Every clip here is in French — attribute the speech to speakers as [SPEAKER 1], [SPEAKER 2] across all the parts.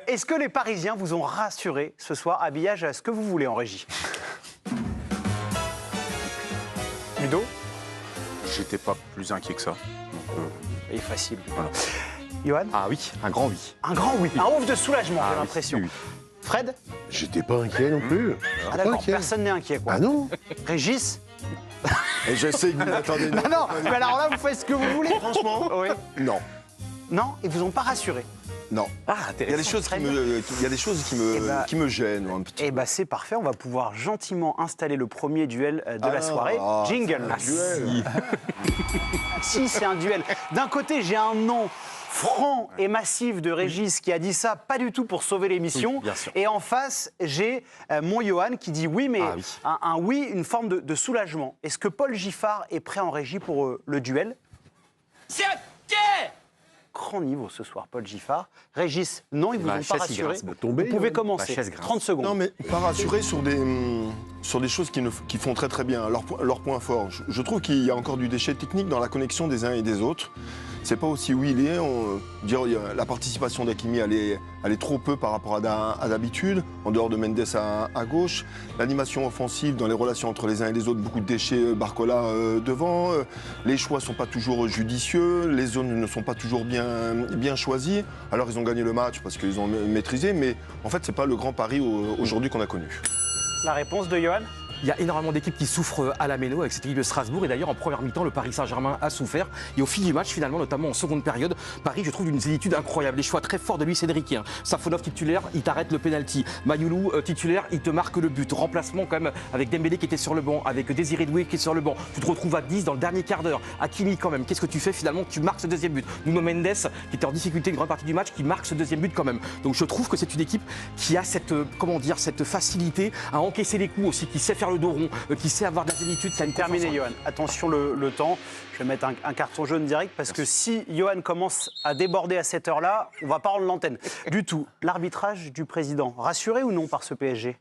[SPEAKER 1] Est-ce que les Parisiens vous ont rassuré ce soir? Habillage à ce que vous voulez en régie. Ludo?
[SPEAKER 2] J'étais pas plus inquiet que ça.
[SPEAKER 1] Il est facile.
[SPEAKER 2] Voilà.
[SPEAKER 1] Johan?
[SPEAKER 3] Ah oui, un grand oui.
[SPEAKER 1] Un grand oui. Un ouf de soulagement, j'ai
[SPEAKER 3] oui,
[SPEAKER 1] l'impression.
[SPEAKER 3] oui.
[SPEAKER 1] Fred?
[SPEAKER 4] J'étais pas inquiet non plus.
[SPEAKER 1] Ah
[SPEAKER 4] Pas
[SPEAKER 1] d'accord,
[SPEAKER 4] inquiet.
[SPEAKER 1] personne n'est inquiet quoi.
[SPEAKER 4] Ah non.
[SPEAKER 1] Régis?
[SPEAKER 4] Et je sais que vous attendez.
[SPEAKER 1] Non, non, mais alors là, vous faites ce que vous voulez.
[SPEAKER 4] Franchement,
[SPEAKER 1] Oui.
[SPEAKER 4] non.
[SPEAKER 1] Non, ils vous ont pas rassuré.
[SPEAKER 4] Non.
[SPEAKER 3] Ah,
[SPEAKER 4] Il y a des choses qui me gênent un petit.
[SPEAKER 1] Eh ben c'est parfait, on va pouvoir gentiment installer le premier duel de la soirée. Jingle.
[SPEAKER 4] Duel.
[SPEAKER 1] Si, c'est un duel. D'un côté, j'ai un nom franc et massif de Régis qui a dit ça, pas du tout pour sauver l'émission.
[SPEAKER 3] Oui, bien sûr.
[SPEAKER 1] Et en face, j'ai mon Johan qui dit oui, mais
[SPEAKER 3] oui.
[SPEAKER 1] Un oui, une forme de soulagement. Est-ce que Paul Giffard est prêt en régie pour le duel?
[SPEAKER 5] C'est OK.
[SPEAKER 1] Grand niveau ce soir, Paul Giffard. Régis, non, ils vous
[SPEAKER 3] Ma
[SPEAKER 1] ont pas
[SPEAKER 3] chaise, il
[SPEAKER 1] rassuré.
[SPEAKER 3] grince.
[SPEAKER 4] Tomber,
[SPEAKER 1] Vous pouvez
[SPEAKER 4] hein.
[SPEAKER 1] commencer.
[SPEAKER 3] Ma chaise grince.
[SPEAKER 1] 30 secondes.
[SPEAKER 4] Non, mais pas rassuré sur des choses qui font très très bien, leur point fort. Je trouve qu'il y a encore du déchet technique dans la connexion des uns et des autres. C'est pas aussi où il est. La participation d'Hakimi, elle est trop peu par rapport à d'habitude. En dehors de Mendes à gauche. L'animation offensive dans les relations entre les uns et les autres, beaucoup de déchets, Barcola devant. Les choix sont pas toujours judicieux. Les zones ne sont pas toujours bien choisies. Alors ils ont gagné le match parce qu'ils ont maîtrisé, mais en fait c'est pas le grand pari aujourd'hui qu'on a connu.
[SPEAKER 1] La réponse de Johan?
[SPEAKER 3] Il y a énormément d'équipes qui souffrent à la méno avec cette équipe de Strasbourg. Et d'ailleurs, en première mi-temps, le Paris Saint-Germain a souffert. Et au fil du match, finalement, notamment en seconde période, Paris, je trouve, d'une zénitude incroyable. Les choix très forts de Luis Enrique. Safonov titulaire, il t'arrête le penalty. Mayoulou titulaire, il te marque le but. Remplacement quand même avec Dembélé qui était sur le banc, avec Désiré Doué qui est sur le banc. Tu te retrouves à 10 dans le dernier quart d'heure. Hakimi quand même. Qu'est-ce que tu fais finalement? Tu marques ce deuxième but. Nuno Mendes, qui était en difficulté une grande partie du match, qui marque ce deuxième but quand même. Donc je trouve que c'est une équipe qui a cette facilité à encaisser les coups aussi, qui sait faire le dos rond, qui sait avoir de la zénitude. Ça a une
[SPEAKER 1] Terminé,
[SPEAKER 3] confiance en-
[SPEAKER 1] Johan. Attention le temps. Je vais mettre un carton jaune direct parce que si Johan commence à déborder à cette heure-là, on va pas rendre l'antenne. Du tout. L'arbitrage du président, rassuré ou non par ce PSG?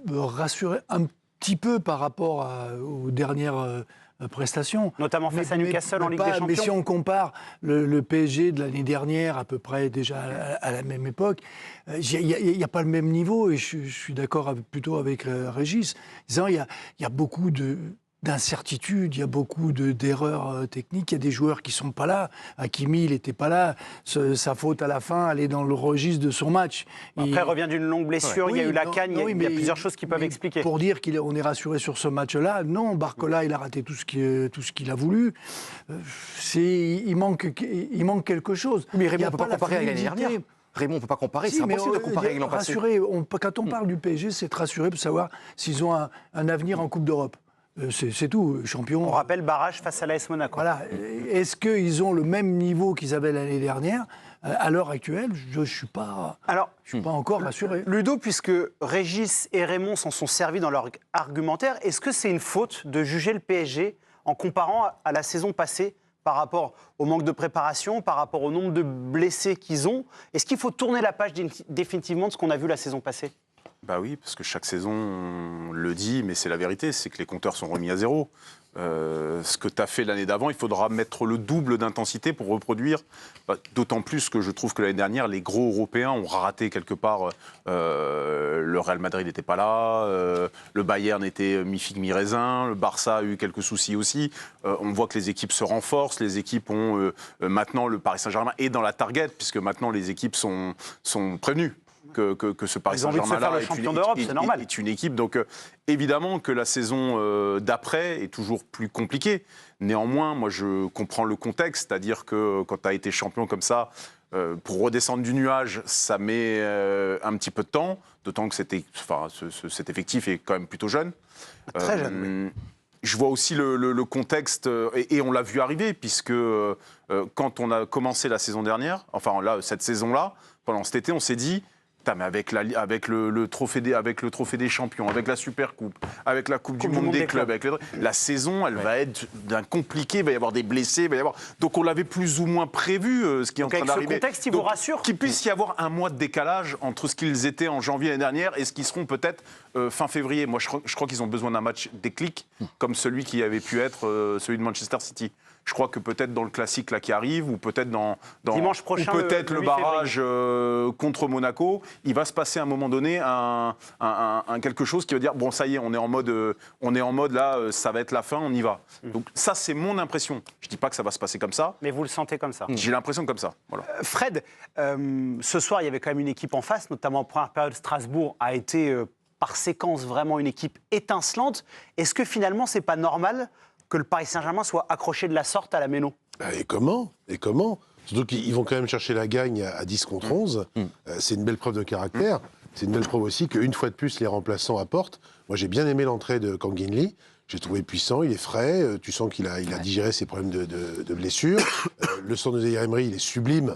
[SPEAKER 6] Rassurer un petit peu par rapport aux dernières prestations.
[SPEAKER 1] Notamment face à Newcastle en Ligue des Champions.
[SPEAKER 6] Mais si on compare le PSG de l'année dernière, à peu près déjà à la même époque, il n'y a pas le même niveau, et je suis d'accord plutôt avec Régis. Disant, il y a beaucoup d'incertitudes, il y a beaucoup d'erreurs techniques, il y a des joueurs qui ne sont pas là. Hakimi, il n'était pas là. Sa faute à la fin, elle est dans le registre de son match.
[SPEAKER 1] Après, revient d'une longue blessure, il y a eu la canne, il y a plusieurs choses qui peuvent expliquer.
[SPEAKER 6] Pour dire qu'on est rassuré sur ce match-là, non, Barcola, il a raté tout ce qu'il a voulu. Il manque quelque chose.
[SPEAKER 3] Mais
[SPEAKER 6] Il y
[SPEAKER 3] Raymond,
[SPEAKER 6] a
[SPEAKER 3] on ne peut pas
[SPEAKER 6] la
[SPEAKER 3] comparer avec l'année
[SPEAKER 6] fluidité.
[SPEAKER 3] dernière. Raymond, on ne peut pas comparer.
[SPEAKER 6] Si,
[SPEAKER 3] C'est
[SPEAKER 6] mais
[SPEAKER 3] impossible de comparer avec l'an passé.
[SPEAKER 6] Quand on parle du PSG, c'est de rassurer pour savoir s'ils ont un avenir en Coupe d'Europe. C'est tout, champion.
[SPEAKER 1] On rappelle barrage face à l'AS Monaco.
[SPEAKER 6] Voilà. Est-ce qu'ils ont le même niveau qu'ils avaient l'année dernière? À l'heure actuelle, je ne suis pas encore rassuré.
[SPEAKER 1] Ludo, puisque Régis et Raymond s'en sont servis dans leur argumentaire, est-ce que c'est une faute de juger le PSG en comparant à la saison passée par rapport au manque de préparation, par rapport au nombre de blessés qu'ils ont? Est-ce qu'il faut tourner la page définitivement de ce qu'on a vu la saison passée?
[SPEAKER 2] Bah oui, parce que chaque saison, on le dit, mais c'est la vérité, c'est que les compteurs sont remis à zéro. Ce que tu as fait l'année d'avant, il faudra mettre le double d'intensité pour reproduire. D'autant plus que je trouve que l'année dernière, les gros Européens ont raté quelque part. Le Real Madrid n'était pas là, le Bayern était mi-figue, mi-raisin, le Barça a eu quelques soucis aussi. On voit que les équipes se renforcent, les équipes ont... maintenant, le Paris Saint-Germain est dans la target, puisque maintenant les équipes sont prévenues. Que ce Paris Saint-Germain-là est une équipe. Donc évidemment que la saison d'après est toujours plus compliquée. Néanmoins, moi je comprends le contexte, c'est-à-dire que quand tu as été champion comme ça, pour redescendre du nuage, ça met un petit peu de temps, d'autant que cet effectif est quand même plutôt jeune.
[SPEAKER 1] Très jeune, oui.
[SPEAKER 2] Je vois aussi le contexte, et on l'a vu arriver, puisque quand on a commencé la saison dernière, enfin là, cette saison-là, pendant cet été, on s'est dit... Mais avec le trophée des champions, avec la Super Coupe, avec la Coupe du Monde des clubs, la saison, elle va être d'un compliqué, il va y avoir des blessés, donc on l'avait plus ou moins prévu, ce qui est en train d'arriver.
[SPEAKER 1] Ce contexte, il vous rassure
[SPEAKER 2] qu'il puisse y avoir un mois de décalage entre ce qu'ils étaient en janvier l'année dernière et ce qu'ils seront peut-être fin février. Moi, je crois qu'ils ont besoin d'un match déclic, comme celui qui avait pu être celui de Manchester City. Je crois que peut-être dans le classique là qui arrive, ou peut-être dans
[SPEAKER 1] dimanche prochain,
[SPEAKER 2] ou peut-être
[SPEAKER 1] le
[SPEAKER 2] le
[SPEAKER 1] 8
[SPEAKER 2] barrage contre Monaco, il va se passer à un moment donné un quelque chose qui va dire bon ça y est, on est en mode là, ça va être la fin, on y va. Donc ça c'est mon impression. Je dis pas que ça va se passer comme ça.
[SPEAKER 1] Mais vous le sentez comme ça.
[SPEAKER 2] J'ai l'impression comme ça. Voilà.
[SPEAKER 1] Fred, ce soir il y avait quand même une équipe en face, notamment en première période. Strasbourg a été par séquence vraiment une équipe étincelante. Est-ce que finalement c'est pas normal que le Paris Saint-Germain soit accroché de la sorte à la Méno?
[SPEAKER 7] Et comment Surtout qu'ils vont quand même chercher la gagne à 10 contre 11. C'est une belle preuve de caractère. C'est une belle preuve aussi qu'une fois de plus, les remplaçants apportent. Moi, j'ai bien aimé l'entrée de Kang In Lee. J'ai trouvé puissant, il est frais. Tu sens qu'il a digéré ses problèmes de blessure. Le centre de Zaïre Emery, il est sublime.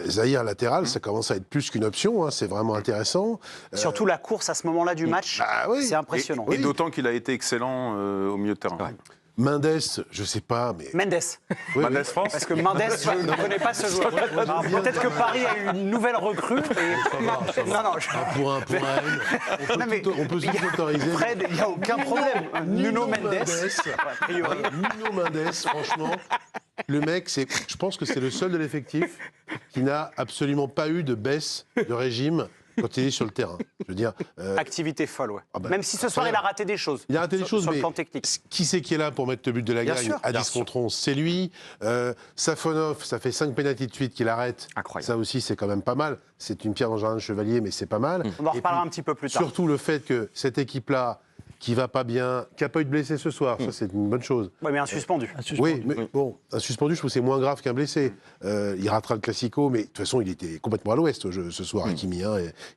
[SPEAKER 7] Zaïre latéral, ça commence à être plus qu'une option. C'est vraiment intéressant.
[SPEAKER 1] Surtout la course à ce moment-là du match, c'est impressionnant.
[SPEAKER 2] Et d'autant qu'il a été excellent au milieu de terrain.
[SPEAKER 7] Ouais. Mendes, je sais pas, mais...
[SPEAKER 1] Mendes.
[SPEAKER 2] Mendes France.
[SPEAKER 1] Parce que Mendes, je ne connais pas ce joueur. Alors, peut-être que Paris a eu une nouvelle recrue.
[SPEAKER 7] Pour un N, on peut s'autoriser.
[SPEAKER 1] Fred, il n'y a aucun problème. Nuno Mendes. A priori.
[SPEAKER 7] Nuno Mendes, franchement, le mec, je pense que c'est le seul de l'effectif qui n'a absolument pas eu de baisse de régime quand il est sur le terrain. Je veux dire,
[SPEAKER 1] activité folle, ouais. Même si ce soir, il a raté des choses.
[SPEAKER 7] Il a raté des choses,
[SPEAKER 1] sur
[SPEAKER 7] mais
[SPEAKER 1] le plan technique.
[SPEAKER 7] Qui c'est qui est là pour mettre le but de la gagne à 10 contre 11? C'est lui. Safonov, ça fait 5 pénaltys de suite qu'il arrête.
[SPEAKER 3] Incroyable.
[SPEAKER 7] Ça aussi, c'est quand même pas mal. C'est une pierre dans le jardin de Chevalier, mais c'est pas mal.
[SPEAKER 1] On en reparlera un petit peu plus tard.
[SPEAKER 7] Surtout le fait que cette équipe-là, qui va pas bien, qui n'a pas eu de blessé ce soir, ça c'est une bonne chose.
[SPEAKER 1] Oui, mais un suspendu.
[SPEAKER 7] Oui, mais bon, un suspendu, je trouve que c'est moins grave qu'un blessé. Il ratera le Classico, mais de toute façon, il était complètement à l'ouest ce soir, Hakimi.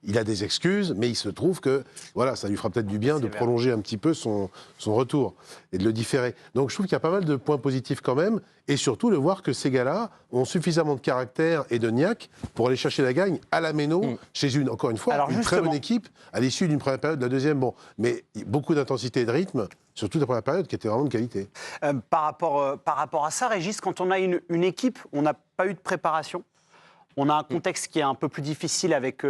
[SPEAKER 7] Il a des excuses, mais il se trouve que voilà, ça lui fera peut-être du bien de prolonger un petit peu son retour et de le différer. Donc je trouve qu'il y a pas mal de points positifs quand même, et surtout de voir que ces gars-là ont suffisamment de caractère et de niaque pour aller chercher la gagne à la Méno, chez encore une fois, une très bonne équipe, à l'issue d'une première période, de la deuxième, bon, mais beaucoup d'intensité et de rythme, surtout la première période qui était vraiment de qualité.
[SPEAKER 1] Par rapport à ça, Régis, quand on a une équipe, on n'a pas eu de préparation. On a un contexte qui est un peu plus difficile avec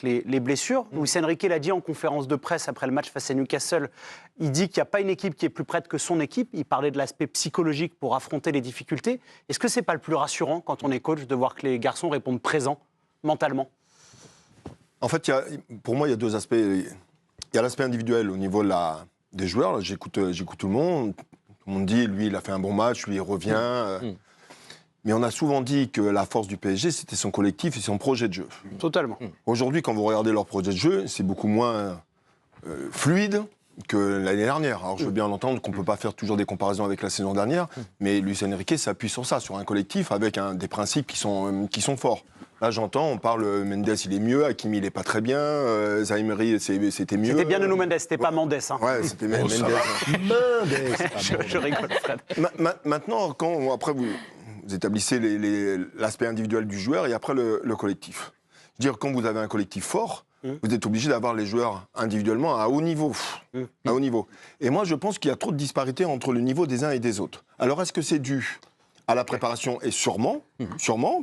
[SPEAKER 1] les blessures. Luis Enrique l'a dit en conférence de presse après le match face à Newcastle. Il dit qu'il n'y a pas une équipe qui est plus prête que son équipe. Il parlait de l'aspect psychologique pour affronter les difficultés. Est-ce que ce n'est pas le plus rassurant quand on est coach de voir que les garçons répondent présents mentalement?
[SPEAKER 4] En fait, pour moi, il y a deux aspects. Il y a l'aspect individuel au niveau des joueurs. Là, j'écoute tout le monde. Tout le monde dit, lui, il a fait un bon match, lui, il revient. Mais on a souvent dit que la force du PSG, c'était son collectif et son projet de jeu.
[SPEAKER 1] Totalement.
[SPEAKER 4] Aujourd'hui, quand vous regardez leur projet de jeu, c'est beaucoup moins fluide que l'année dernière. Alors, je veux bien l'entendre qu'on ne peut pas faire toujours des comparaisons avec la saison dernière, mais Luis Enrique s'appuie sur ça, sur un collectif avec des principes qui sont forts. Là, j'entends, on parle, Mendes, il est mieux, Hakimi, il n'est pas très bien, Zaïre, c'était mieux.
[SPEAKER 1] C'était bien Nuno Mendes, c'était pas Mendes.
[SPEAKER 4] Ouais, c'était Mendes.
[SPEAKER 1] Je rigole, Fred.
[SPEAKER 4] Maintenant, après vous établissez l'aspect individuel du joueur et après le collectif. Je veux dire, quand vous avez un collectif fort, vous êtes obligé d'avoir les joueurs individuellement à haut niveau. À haut niveau. Et moi, je pense qu'il y a trop de disparité entre le niveau des uns et des autres. Alors, est-ce que c'est dû à la préparation? Et sûrement,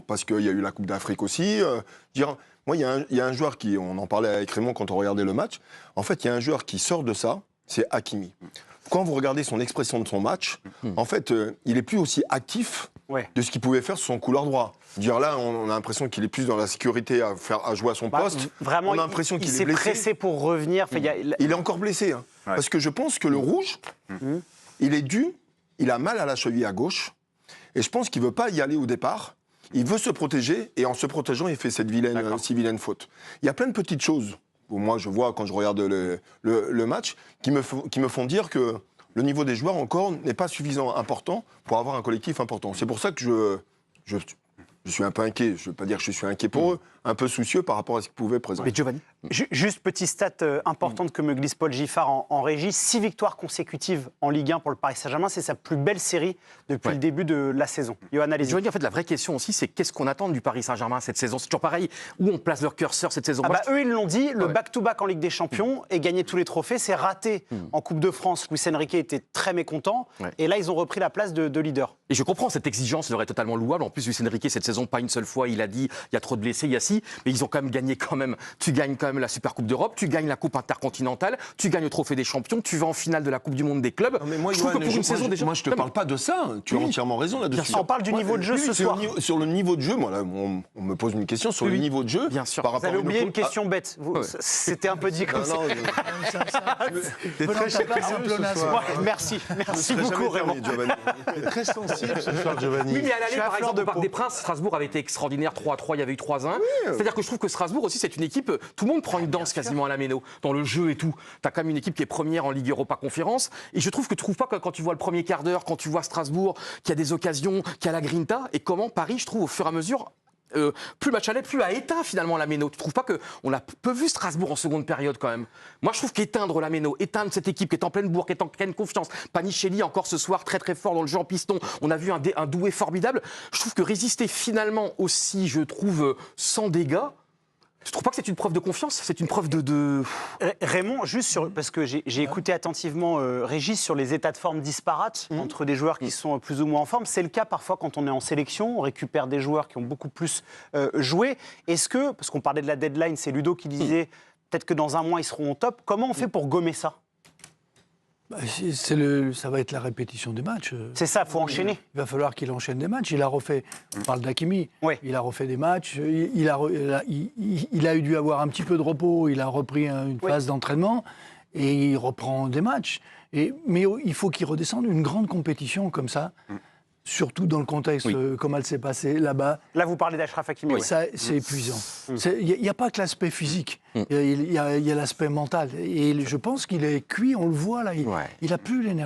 [SPEAKER 4] parce qu'il y a eu la Coupe d'Afrique aussi. Moi, il y a un joueur qui, on en parlait avec Raymond quand on regardait le match, en fait, il y a un joueur qui sort de ça, c'est Hakimi. Quand vous regardez son expression de son match, en fait, il est plus aussi actif de ce qu'il pouvait faire sur son couloir droit. Là, on a l'impression qu'il est plus dans la sécurité à jouer à son poste.
[SPEAKER 1] Vraiment,
[SPEAKER 4] on a l'impression qu'il
[SPEAKER 1] s'est
[SPEAKER 4] est blessé.
[SPEAKER 1] pressé pour revenir.
[SPEAKER 4] Il est encore blessé. Parce que je pense que le rouge, il a mal à la cheville à gauche. Et je pense qu'il ne veut pas y aller au départ. Il veut se protéger. Et en se protégeant, il fait cette vilaine faute. Il y a plein de petites choses. Moi, je vois quand je regarde le match qui me font dire que le niveau des joueurs encore n'est pas suffisamment important pour avoir un collectif important. C'est pour ça que je suis un peu inquiet. Je ne veux pas dire que je suis inquiet pour eux, un peu soucieux par rapport à ce qu'ils pouvaient présenter.
[SPEAKER 3] Mais Giovanni,
[SPEAKER 1] juste petite stat importante que me glisse Paul Giffard en régie. 6 victoires consécutives en Ligue 1 pour le Paris Saint-Germain. C'est sa plus belle série depuis le début de la saison. Johan, allez-y.
[SPEAKER 3] Giovanni, en fait, la vraie question aussi, c'est qu'est-ce qu'on attend du Paris Saint-Germain cette saison? C'est toujours pareil. Où on place leur curseur cette saison?
[SPEAKER 1] Eux, ils l'ont dit, le back-to-back en Ligue des Champions et gagner tous les trophées, c'est raté. En Coupe de France, Luis Enrique était très mécontent. Et là, ils ont repris la place de leader.
[SPEAKER 3] Et je comprends, cette exigence leur est totalement louable. En plus, Luis Enrique, cette saison, pas une seule fois, il a dit il y a trop de blessés, il y a si. Messi, mais ils ont quand même gagné tu gagnes quand même la Super Coupe d'Europe, tu gagnes la Coupe intercontinentale, tu gagnes le Trophée des Champions, tu vas en finale de la Coupe du Monde des clubs.
[SPEAKER 4] Non, mais moi,
[SPEAKER 3] je trouve
[SPEAKER 4] Johan,
[SPEAKER 3] que pour une saison déjà...
[SPEAKER 4] moi, je te parle pas de ça. Tu as entièrement raison là-dessus.
[SPEAKER 1] On parle du niveau de jeu ce soir.
[SPEAKER 4] Sur le niveau de jeu, moi, là, on me pose une question sur le niveau de jeu.
[SPEAKER 3] Bien sûr.
[SPEAKER 4] Par
[SPEAKER 1] Vous
[SPEAKER 4] rapport
[SPEAKER 1] avez
[SPEAKER 4] à
[SPEAKER 1] oublié une
[SPEAKER 4] autre-
[SPEAKER 1] question bête. C'était un peu dit comme ça.
[SPEAKER 7] T'es très sérieux ce soir.
[SPEAKER 1] Ouais, merci
[SPEAKER 4] serais
[SPEAKER 1] beaucoup
[SPEAKER 4] jamais
[SPEAKER 1] Raymond.
[SPEAKER 4] terminé, Giovanni.
[SPEAKER 7] T'es très sensible ce soir, Giovanni.
[SPEAKER 3] Oui, mais à
[SPEAKER 1] Je
[SPEAKER 3] l'aller,
[SPEAKER 1] suis à
[SPEAKER 3] par
[SPEAKER 1] fleur
[SPEAKER 3] exemple,
[SPEAKER 1] de
[SPEAKER 3] au Parc
[SPEAKER 1] peau.
[SPEAKER 3] des Princes, Strasbourg avait été extraordinaire, 3-3, il y avait eu 3-1. C'est-à-dire que je trouve que Strasbourg aussi, c'est une équipe, tout le monde prend une danse quasiment à la Méno, dans le jeu et tout. T'as quand même une équipe qui est première en Ligue Europa Conférence, et je trouve que tu trouves pas que quand tu vois le premier quart d'heure, quand tu vois Strasbourg, qu'il y a des occasions, qu'il y a la grinta, et comment Paris, je trouve, au fur et à mesure, plus le match allait, plus a éteint finalement la Méno. Tu trouves pas qu'on a peu vu Strasbourg en seconde période quand même? Moi je trouve qu'éteindre la Méno, éteindre cette équipe qui est en pleine bourre, qui est en pleine confiance, Panichelli encore ce soir très très fort dans le jeu en piston, on a vu un doué formidable, je trouve que résister finalement aussi, je trouve, sans dégâts, je trouve pas que c'est une preuve de confiance, c'est une preuve de...
[SPEAKER 1] Raymond, juste parce que j'ai écouté attentivement Régis sur les états de forme disparates entre des joueurs qui sont plus ou moins en forme. C'est le cas parfois quand on est en sélection, on récupère des joueurs qui ont beaucoup plus joué. Est-ce que, parce qu'on parlait de la deadline, c'est Ludo qui disait peut-être que dans un mois ils seront au top, comment on fait pour gommer ça?
[SPEAKER 6] Ça va être la répétition des matchs.
[SPEAKER 1] C'est ça, il faut enchaîner.
[SPEAKER 6] Il va falloir qu'il enchaîne des matchs. Il a refait, on parle d'Hakimi,
[SPEAKER 1] Oui.
[SPEAKER 6] il a refait des matchs, il a dû avoir un petit peu de repos, il a repris une phase d'entraînement et il reprend des matchs. Mais il faut qu'il redescende une grande compétition comme ça, surtout dans le contexte comme elle s'est passée là-bas.
[SPEAKER 1] Là, vous parlez d'Achraf Hakimi. Oui.
[SPEAKER 6] Ça, c'est épuisant. Il n'y a pas que l'aspect physique, il y a l'aspect mental. Et je pense qu'il est cuit, on le voit là, il n'a plus l'énergie.